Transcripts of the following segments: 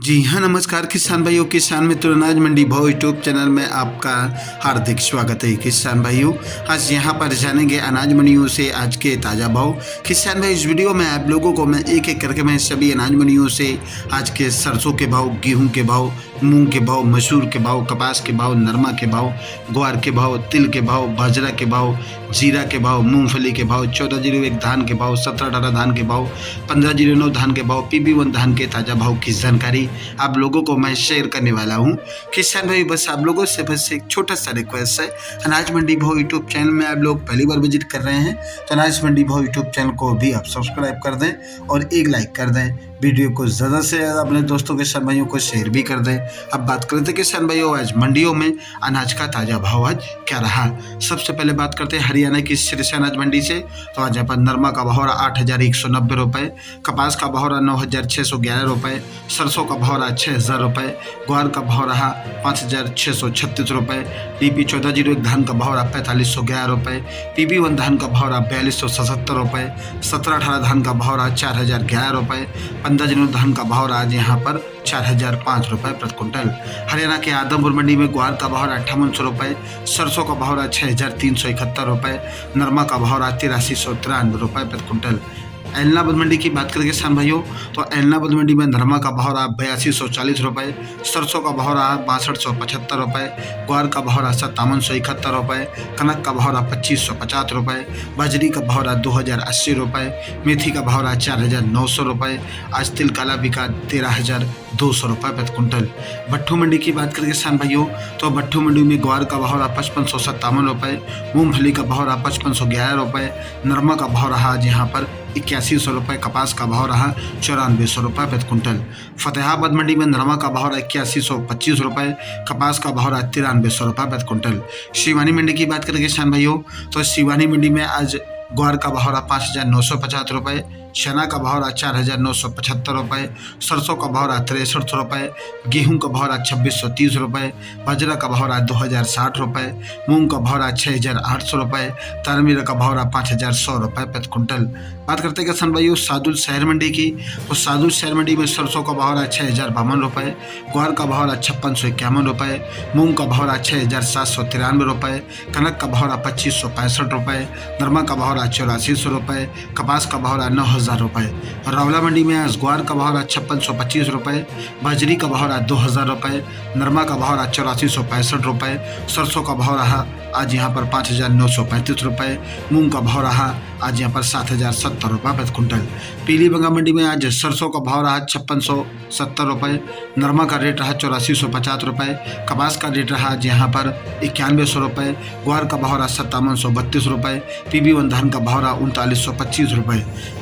जी हाँ, नमस्कार किसान भाइयों, किसान मित्रों, अनाज मंडी भाव यूट्यूब चैनल में आपका हार्दिक स्वागत है। किसान भाइयों, आज यहाँ पर जानेंगे अनाज मंडियों से आज के ताज़ा भाव। किसान भाई, इस वीडियो में आप लोगों को मैं एक एक करके मैं सभी अनाज मंडियों से आज के सरसों के भाव, गेहूं के भाव, मूंग के भाव, मसूर के भाव, कपास के भाव, नरमा के भाव, ग्वार के भाव, तिल के भाव, बाजरा के भाव, जीरा के भाव, मूंगफली के भाव, 1401 धान के भाव, 1718 धान के भाव, 1509 धान के भाव, PB1 धान के ताज़ा भाव की जानकारी आप लोगों को मैं शेयर करने वाला हूं। किसान भाई, बस आप लोगों से बस एक छोटा सा रिक्वेस्ट है, अनाज मंडी भाव यूट्यूब चैनल में आप लोग पहली बार विजिट कर रहे हैं तो अनाज मंडी भाव यूट्यूब चैनल को भी आप सब्सक्राइब कर दें और एक लाइक कर दें। वीडियो को ज़्यादा से ज़्यादा अपने दोस्तों किसान भाइयों को शेयर भी कर दें। अब बात करते हैं किसान भाइयों, आज मंडियों में अनाज का ताज़ा भाव आज क्या रहा। सबसे पहले बात करते हैं हरियाणा की सिरसा अनाज मंडी से। तो आज यहाँ पर नरमा का भाव रहा 8,190 रुपये, कपास का भाव रहा 9,611 रुपये, सरसों का भाव रहा 6,000 रुपये, ग्वार का भाव रहा 5,636 रुपये, DP 1401 धान का भाव रहा 4,511 रुपये, PB1 धान का भाव रहा 4,277 रुपये, 1718 धान का भाव रहा 4,011 रुपये, 15 धान का भाव रहा आज यहाँ पर 4,005 रुपये प्रति क्विंटल। हरियाणा के आदमपुर मंडी में ग्वार का भाव रहा 5800 रुपये, सरसों का भाव रहा 6,371 रुपये, नरमा का भाव रहा 8,393 रुपये प्रति क्विंटल। एलनाबाद मंडी की बात करें किसान भाइयों, तो एलनाबाद मंडी में नरमा का भाव रहा 8240 रुपये, सरसों का भाव रहा 6275 रुपये, ग्वार का भाव रहा 5771 रुपये, कनक का भाव रहा 2550 रुपये, बाजरी का भाव रहा 2080 रुपये, मेथी का भाव रहा 4,900 रुपये, आज तिल काला बिका 13,200 रुपये प्रति क्विंटल। भट्टू मंडी की बात करें किसान भाइयों, तो भट्टू मंडी में ग्वार का भाव रहा 5557 रुपये, मूंगफली का भाव रहा 5511 रुपये, नरमा का भाव रहा आज यहाँ पर 8100 रुपये, कपास का भाव रहा 9400 रुपये प्रति क्विंटल। फतेहाबाद मंडी में नरमा का भाव रहा 8125 रुपये, कपास का भाव रहा 9300 रुपये प्रति क्विंटल। शिवानी मंडी की बात करें किसान भाइयों, तो शिवानी मंडी में आज ग्वार का भाव रहा 5,950 रुपये, चना का भाव रहा 4,975 रुपये, सरसों का भाव रहा 63 रुपये, गेहूं का भाव रहा 2,630 रुपये, बाजरा का भाव रहा 2,060 रुपये, मूंग का भाव रहा 6,800 रुपये, तारमीरा का भाव रहा 5,100 रुपये प्रति क्विंटल। बात करते हैं किसान भाइयों सादुल शहर मंडी की, तो सादुल शहर मंडी में सरसों का भाव रहा 6,052 रुपये, ग्वार का भाव रहा 5,651 रुपये, मूंग का भाव रहा 6,793 रुपये, कनक का भाव रहा 2,565 रुपये, नरमा का भाव रहा 8400 रुपये, कपास का भाव रहा 9,000 रुपये। रावला मंडी में आज ग्वार का भाव रहा 5625 रुपये, बाजरी का भाव रहा 2,000 रुपये, नरमा का भाव रहा 8465 रुपये, सरसों का भाव रहा आज यहाँ पर 5,935 रुपये, मूंग का भाव रहा आज यहाँ पर 7,070 रुपये प्रति क्विंटल। पीलीबंगा मंडी में आज सरसों का भाव रहा 5670 रुपये, नरमा का रेट रहा 8450 रुपये, कपास का रेट रहा आज यहाँ पर 9100 रुपये, ग्वार का भाव रहा 5732 रुपये, PB1 धान का भाव रहा 3925 रुपये।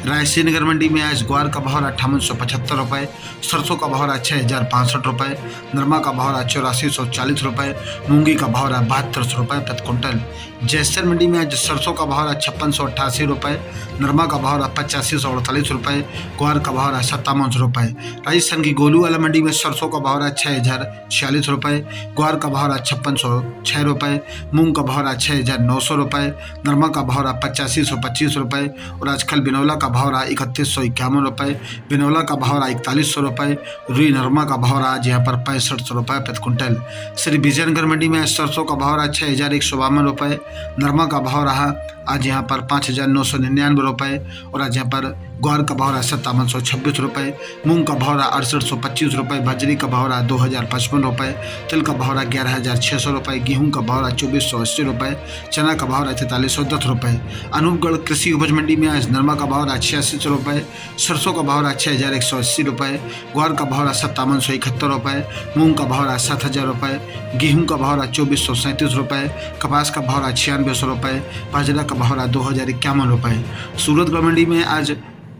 रायसेन नगर मंडी में आज ग्वार का भाव रहा 5875 रुपये, सरसों का भाव रहा 6,065 रुपये, नरमा का भाव रहा 8440 रुपये, मूंगी का भाव रहा 7200 रुपये प्रति क्विंटल। जैसर मंडी में आज सरसों का भाव रहा 5688 रुपये, नरमा का भाव रहा 8548 रुपये, ग्वार का भाव रहा 5700 रुपये। राजस्थान की गोलूवाला मंडी में सरसों का भाव रहा 6,046 रुपये, ग्वार का भाव रहा 5606 रुपये, मूंग का भाव रहा 6,900 रुपये, नरमा का भाव रहा 8525 रुपये और आजकल बिनौला का भाव रहा 3151 रुपये, बिनौला का भाव रहा 4100 रुपये, रुई नरमा का भाव रहा आज यहाँ पर 6500 रुपये प्रति क्विंटल। श्री विजयनगर मंडी में सरसों का भाव रहा 6,152 रुपये, नरमा का भाव रहा आज यहाँ पर 5,999 रुपये और आज यहाँ पर ग्वार का भाव रहा 5726 रुपये, मूंग का भाव रहा 6825 रुपये, बाजरी का भाव रहा 2,055 रुपये, तिल का भाव रहा 11,600 रुपये, गेहूं का भाव रहा 2,480 रुपये, चना का भाव रहा 4,310 रुपये। अनूपगढ़ कृषि उपज मंडी में आज नरमा का भाव रहा 86 रुपये, सरसों का भाव रहा 6,180 रुपये, ग्वार का भाव रहा 5,771 रुपये, मूंग का भाव रहा 7,000 रुपये, गेहूं का भाव रहा 2,437 रुपये, कपास का भाव रहा 9600 रुपये, बाजरा का भाव रहा 2,051 रुपये। सूरतगढ़ मंडी में आज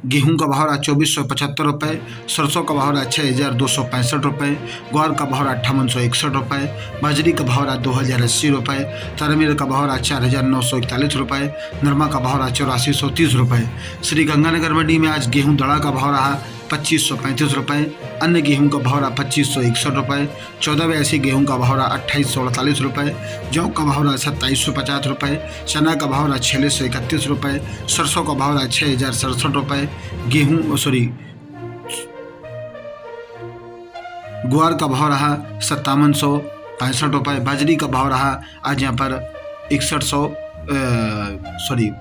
गेहूं का भाव रहा 2,475 रुपये, सरसों का भाव रहा 6,265 रुपये, ग्वार का भाव रहा 5,861 रुपये, बाजरी का भाव रहा 2,080 रुपये, तारमीरा का भाव रहा 4,941 रुपये, नरमा का भाव रहा 8430 रुपये। श्री गंगानगर मंडी में आज गेहूं दड़ा का भाव रहा 2,535 रुपये, अन्य गेहूं का भाव रहा 2,561 रुपये, 1482 गेहूं का भाव रहा 2,848 रुपये, जौ का भाव रहा 2,750 रुपये, चना का भाव रहा 6,631 रुपये, सरसों का भाव रहा 6,067 रुपये, ग्वार का भाव रहा 5765 रुपये। बाजरी का भाव रहा आज यहाँ पर 6100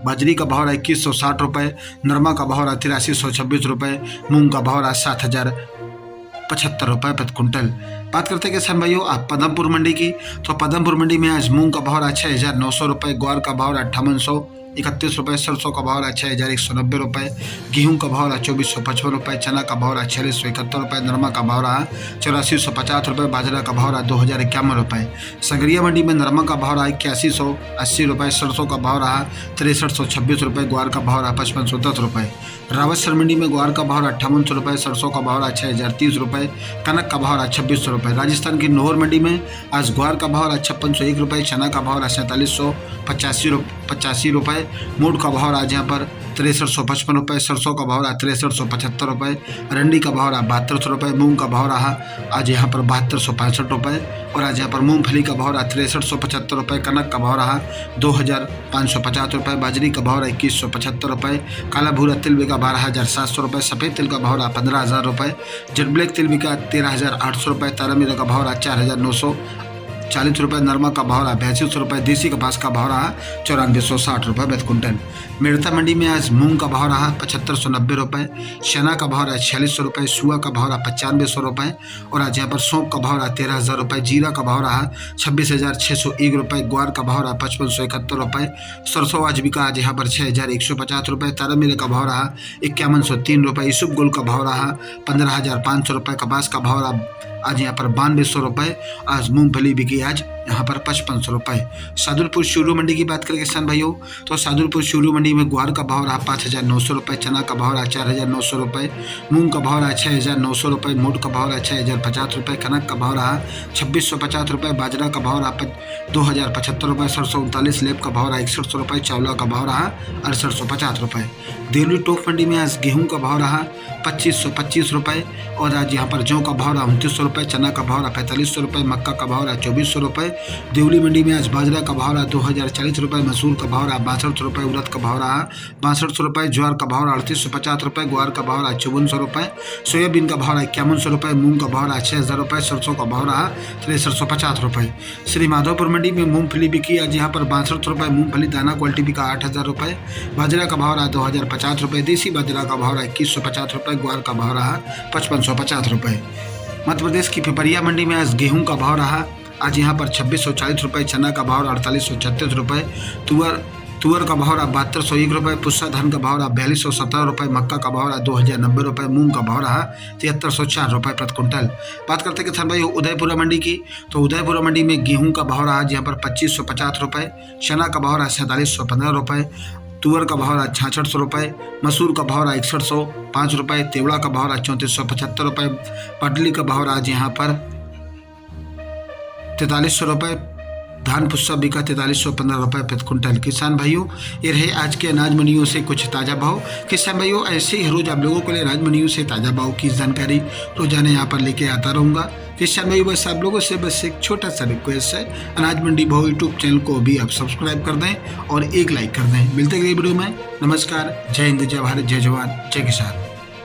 बाजरी का भाव रहा 2160 रुपये। नरमा का भाव रहा 8326 रुपये। मूंग का भाव रहा 7075 रुपये प्रति कुंटल। बात करते हैं किसान भाइयों आप पदमपुर मंडी की, तो पदमपुर मंडी में आज मूंग का भाव रहा 6900 रुपये। ग्वार का भाव रहा 5831 रुपये। सरसों का भाव रहा 6190 रुपये। गेहूं का भाव रहा 2455 रुपये। चना का भाव रहा 4671 रुपये। नरमा का भाव रहा 8450 रुपये। बाजरा का भाव रहा 2051 रुपये। संगरिया मंडी में नरमा का भाव रहा 8180 रुपये। सरसों का भाव रहा 6326 रुपये। ग्वार का भाव रहा 5510 रुपये। रावतसर मंडी में ग्वार का भाव रहा 5800 रुपये। सरसों का भाव रहा 6030 रुपये। कनक का भाव रहा 2600 रुपये। राजस्थान की नोहर मंडी में आज ग्वार का भाव रहा 5601 रुपये। चना का भाव रहा 4785 रुपये। मूड का भाव आज यहाँ पर 6355 रुपये। सरसों का भाव रहा 6375 रुपये। अरंडी का भाव रहा 7200 रुपये। मूंग का भाव रहा आज यहाँ पर 7265 रुपये। और आज यहाँ पर मूंगफली का भाव रहा 6375 रुपये। कनक का भाव रहा 2550 रुपये। बाजरी का भाव रहा 2175 रुपये। काला भूरा तिल बिका 12700 रुपये। सफ़ेद तिल का भाव रहा 15000 रुपये। जेट ब्लैक तिल बिका 13800 रुपये। तारा मीरा का भाव रहा 4940 रुपये। नरमा का भाव रहा 8200 रुपये। देसी कपास का भाव रहा 9460 रुपये प्रति कुंटल। मेड़ता मंडी में आज मूंग का भाव रहा 7590 रुपये। चना का भाव रहा 4600 रुपये। सुआ का भाव रहा 9500 रुपये। और आज यहाँ पर सौंप का भाव रहा 13000 रुपये। जीरा का भाव रहा 26601 रुपये। ग्वार का भाव रहा 5571 रुपये। सरसों आज बिका आज यहाँ पर 6150 रुपये। तारा मीरा का भाव रहा 5103 रुपये। यूसुफ गुल का भाव रहा 15500 रुपये। कपास का भाव रहा आज यहाँ पर 9200 रुपये। आज मूंगफली बिकी आज यहाँ पर 5500 रुपये। सादुलपुर शुरू मंडी की बात करें किसान भाइयों, तो सादुलपुर शुरू मंडी में ग्वार का भाव रहा 5900 रुपये। चना का भाव रहा 4900 रुपये। मूंग का भाव रहा 6900 रुपये। मोट का भाव रहा 6050 रुपये। कनक का भाव रहा 2650 रुपये। बाजरा का भाव रहा 2075 रुपये। सरसों 39 लेप का भाव रहा 6100 रुपये। चावला का भाव रहा 6850 रुपये। देवली टोक मंडी में आज गेहूं का भाव रहा 2525 रुपये। और आज यहाँ पर जौ का भाव रहा 2900 रुपये। चना का भाव रहा 4500 रुपये। मक्का का भाव रहा 2400 रुपये। देवली मंडी में आज बाजरा का भाव रहा 2040 रुपये। मसूर का भाव रहा 6200 रुपये। उड़द का भाव रहा 6200 रुपये। ज्वार का भाव रहा 3850 रुपये। ग्वार का भाव रहा 5400 रुपये। सोयाबीन का भाव रहा 5100 रुपये। मूंग का भाव रहा 6000 रुपये। सरसों का भाव रहा 6350 रुपये। श्री माधोपुर मंडी में मूंगफली बिकी आज यहाँ पर 62 रुपये। मूंगफली दाना क्वालिटी बिका 8000 रुपये। बाजरा का भाव रहा 2050 रुपये। देसी बाजरा का भाव रहा 2150 रुपये। ग्वार का भाव रहा 5550 रुपये। मध्य प्रदेश की पिपरिया मंडी में आज गेहूं का भाव रहा आज यहाँ पर 2640 रुपये। चना का भाव रहा 4836 रुपये। तुअर का भाव रहा 7201 रुपये। पुस्सा धान का भाव रहा 4217 रुपये। मक्का का भाव रहा 2090 रुपये। मूंग का भाव रहा 7304 रुपये प्रति कुंटल। बात करते हैं किसान भाई उदयपुरा मंडी की, तो उदयपुरा मंडी में गेहूं का भाव रहा आज यहाँ पर 2550 रुपये। चना का भाव रहा 4715 रुपये। तुअर का भाव रहा 6600 रुपये। मसूर का भाव रहा 6105 रुपये। तेवड़ा का भाव रहा 3475 रुपये। पटली का भाव रहा आज यहाँ पर 4300 रुपये। धान पुस्सा बिका 4315 रुपये प्रति कुंटल। किसान भाइयों ये रहे आज के अनाज मंडियों से कुछ ताज़ा भाव। किसान भाइयों ऐसे ही रोज आप लोगों के लिए अनाज मंडियों से ताज़ा भाव की जानकारी रोजाना यहाँ पर लेके आता रहूँगा। किसान भाइयों बस आप लोगों से बस एक छोटा सा रिक्वेस्ट है, अनाज मंडी भाव यूट्यूब चैनल को भी आप सब्सक्राइब कर दें और एक लाइक कर दें। मिलते हैं अगली वीडियो में। नमस्कार, जय हिंद, जय भारत, जय जवान, जय किसान।